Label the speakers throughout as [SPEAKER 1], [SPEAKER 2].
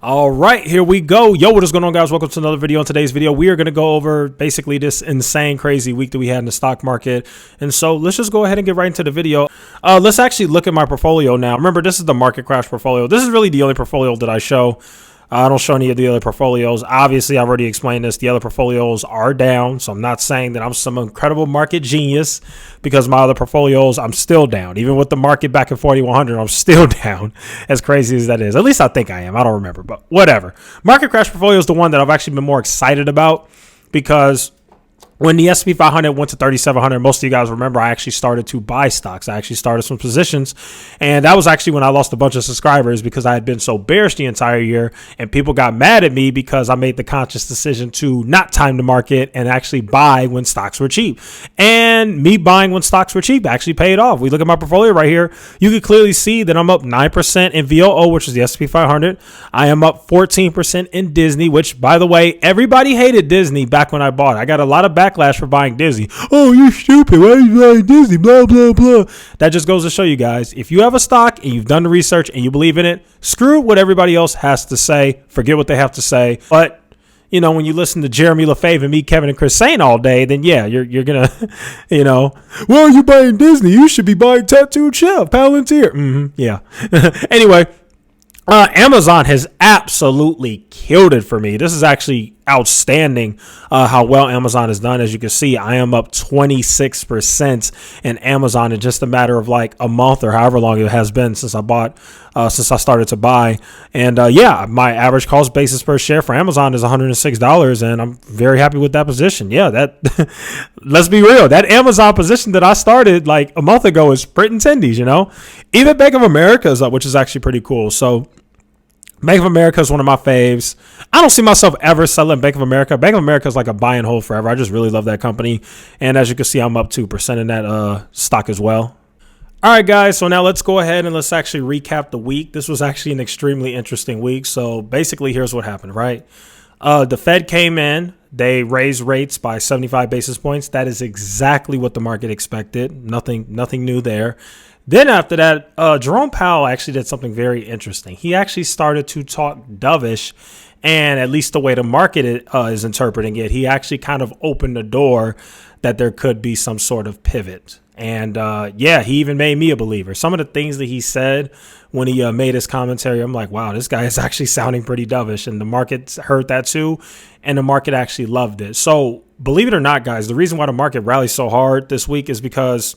[SPEAKER 1] All right, here we go. Yo, what is going on, guys? Welcome to another video. In today's video, we are going to go over basically this insane, crazy week that we had in the stock market. And so let's just go ahead and get right into the video. Let's actually look at my portfolio now. Remember, this is the market crash portfolio. This is really the only portfolio that I show. I don't show any of the other portfolios. Obviously, I've already explained this. The other portfolios are down. So I'm not saying that I'm some incredible market genius because my other portfolios, I'm still down. Even with the market back at 4,100, I'm still down. As crazy as that is. At least I think I am. I don't remember, but whatever. Market crash portfolio is the one that I've actually been more excited about because when the S&P 500 went to 3,700, most of you guys remember I actually started to buy stocks. I actually started some positions, and that was actually when I lost a bunch of subscribers because I had been so bearish the entire year, and people got mad at me because I made the conscious decision to not time the market and actually buy when stocks were cheap. And me buying when stocks were cheap actually paid off. We look at my portfolio right here. You can clearly see that I'm up 9% in VOO, which is the S&P 500. I am up 14% in Disney, which, by the way, everybody hated Disney back when I bought it. I got a lot of backlash for buying Disney. Oh, you're stupid. Why are you buying Disney? Blah, blah, blah. That just goes to show you guys, if you have a stock and you've done the research and you believe in it, screw what everybody else has to say. Forget what they have to say. But, you know, when you listen to Jeremy LaFave and me, Kevin, and Chris saying all day, then yeah, you're going to, you know, well, you're buying Disney. You should be buying Tattooed Chef, Palantir. Yeah. Anyway. Amazon has absolutely killed it for me. This is actually outstanding how well Amazon has done. As you can see, I am up 26% in Amazon in just a matter of like a month or however long it has been since I started to buy. And yeah, my average cost basis per share for Amazon is $106, and I'm very happy with that position. Yeah, that let's be real. That Amazon position that I started like a month ago is pretty tendies, you know. Even Bank of America is up, which is actually pretty cool. So Bank of America is one of my faves. I don't see myself ever selling Bank of America. Bank of America is like a buy and hold forever. I just really love that company. And as you can see, I'm up 2% in that stock as well. All right, guys. So now let's go ahead and let's actually recap the week. This was actually an extremely interesting week. So basically, here's what happened, right? The Fed came in. They raised rates by 75 basis points. That is exactly what the market expected. Nothing new there. Then after that, Jerome Powell actually did something very interesting. He actually started to talk dovish, and at least the way the market is interpreting it, he actually kind of opened the door that there could be some sort of pivot. And yeah, he even made me a believer. Some of the things that he said when he made his commentary, I'm like, wow, this guy is actually sounding pretty dovish. And the market heard that too, and the market actually loved it. So believe it or not, guys, the reason why the market rallied so hard this week is because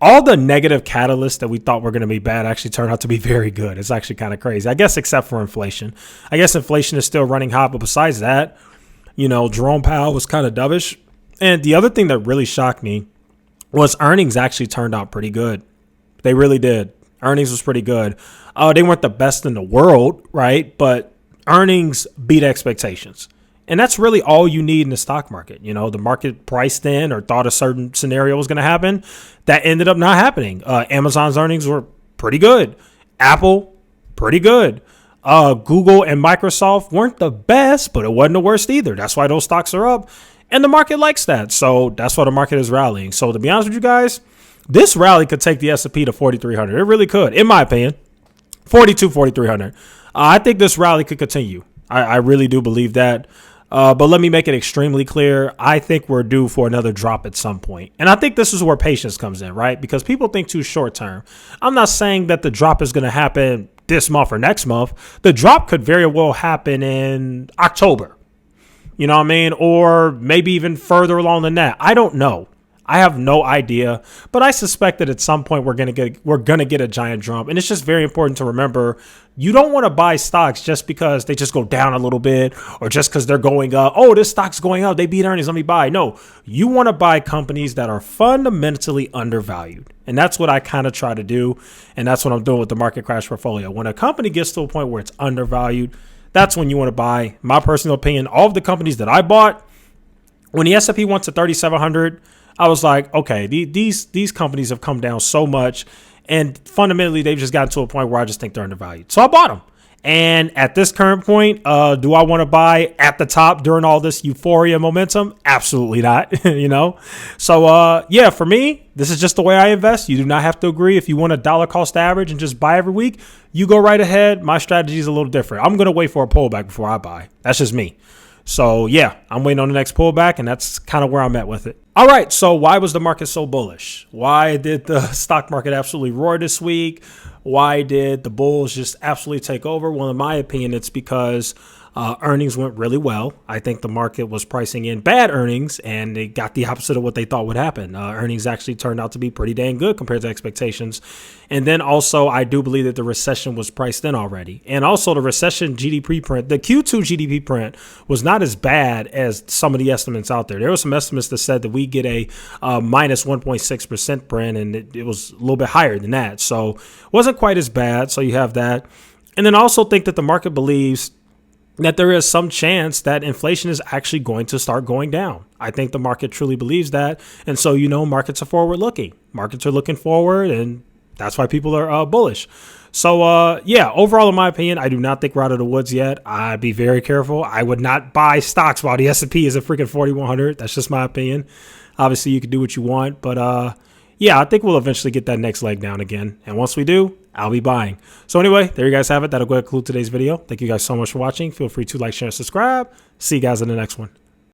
[SPEAKER 1] all the negative catalysts that we thought were going to be bad actually turned out to be very good. It's actually kind of crazy, I guess, except for inflation. I guess inflation is still running hot. But besides that, you know, Jerome Powell was kind of dovish. And the other thing that really shocked me was earnings actually turned out pretty good. They really did. Earnings was pretty good. They weren't the best in the world, right? But earnings beat expectations. And that's really all you need in the stock market. You know, the market priced in or thought a certain scenario was going to happen. That ended up not happening. Amazon's earnings were pretty good. Apple, pretty good. Google and Microsoft weren't the best, but it wasn't the worst either. That's why those stocks are up. And the market likes that. So that's why the market is rallying. So to be honest with you guys, this rally could take the S&P to 4,300. It really could, in my opinion. 4,300. I think this rally could continue. I really do believe that. But let me make it extremely clear. I think we're due for another drop at some point. And I think this is where patience comes in, right? Because people think too short term. I'm not saying that the drop is going to happen this month or next month. The drop could very well happen in October. You know what I mean? Or maybe even further along than that. I don't know. I have no idea, but I suspect that at some point we're gonna get a giant drop, and it's just very important to remember you don't want to buy stocks just because they just go down a little bit or just because they're going up. Oh, this stock's going up, they beat earnings, let me buy. No, you want to buy companies that are fundamentally undervalued, and that's what I kind of try to do, and that's what I'm doing with the market crash portfolio. When a company gets to a point where it's undervalued, that's when you want to buy. My personal opinion, all of the companies that I bought when the S&P went to 3,700. I was like, okay, these companies have come down so much, and fundamentally they've just gotten to a point where I just think they're undervalued. So I bought them. And at this current point, do I want to buy at the top during all this euphoria momentum? Absolutely not, you know? So, yeah, for me, this is just the way I invest. You do not have to agree. If you want a dollar cost average and just buy every week, you go right ahead. My strategy is a little different. I'm going to wait for a pullback before I buy. That's just me. So, yeah, I'm waiting on the next pullback, and that's kind of where I'm at with it. All right, so why was the market so bullish? Why did the stock market absolutely roar this week? Why did the bulls just absolutely take over? Well, in my opinion, it's because earnings went really well. I think the market was pricing in bad earnings, and they got the opposite of what they thought would happen. Earnings actually turned out to be pretty dang good compared to expectations. And then also, I do believe that the recession was priced in already. And also, the recession GDP print, the Q2 GDP print was not as bad as some of the estimates out there. There were some estimates that said that we get a minus 1.6% print, and it was a little bit higher than that. So it wasn't quite as bad. So you have that. And then also think that the market believes that there is some chance that inflation is actually going to start going down. I think the market truly believes that. And so, you know, markets are forward looking. Markets are looking forward, and that's why people are bullish. So, yeah, overall, in my opinion, I do not think we're out of the woods yet. I'd be very careful. I would not buy stocks while the S&P is at freaking 4,100. That's just my opinion. Obviously, you can do what you want. But, yeah, I think we'll eventually get that next leg down again. And once we do, I'll be buying. So anyway, there you guys have it. That'll go ahead and conclude today's video. Thank you guys so much for watching. Feel free to like, share, and subscribe. See you guys in the next one.